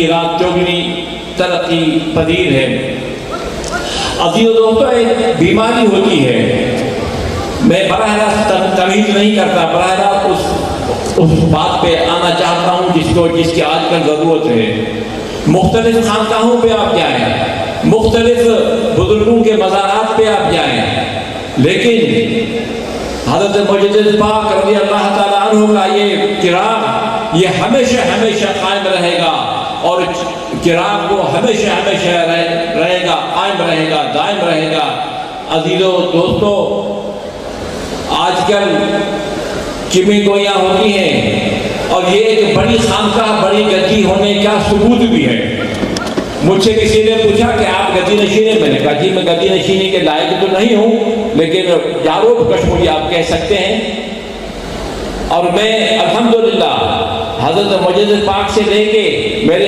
रात चौगुनी तरक्की पजीर है। अजीज़ दोस्तों, एक बीमारी होती है, मैं बराह रास्त तमीज़ नहीं करता, बराह रास्त उस बात पे आना चाहता हूँ जिसकी आजकल ज़रूरत है। मुख्तलिफ खानकाहों पे आप जाएँ, मुख्तलिफ बुजुर्गों के मज़ारात पे आप जाएँ, लेकिन हज़रत मुजद्दिद पाक रज़ी अल्लाह ताला अन्हु का ये चिराग ये हमेशा हमेशा कायम रहेगा और चिराग को हमेशा हमेशा रहेगा, कायम रहेगा, दायम रहेगा। अजीज़ों दोस्तों, आजकल चिमी गोइयाँ होती हैं और ये एक बड़ी खानकाह, बड़ी गद्दी होने का सबूत भी है। मुझसे किसी ने पूछा कि आप गद्दी नशीन हैं? मैंने कहा जी मैं गद्दी नशीनी के लायक तो नहीं हूँ, लेकिन यारों कश मुझे आप कह सकते हैं। और मैं अल्हम्दुलिल्लाह हज़रत मुजद्दिद पाक से लेके मेरे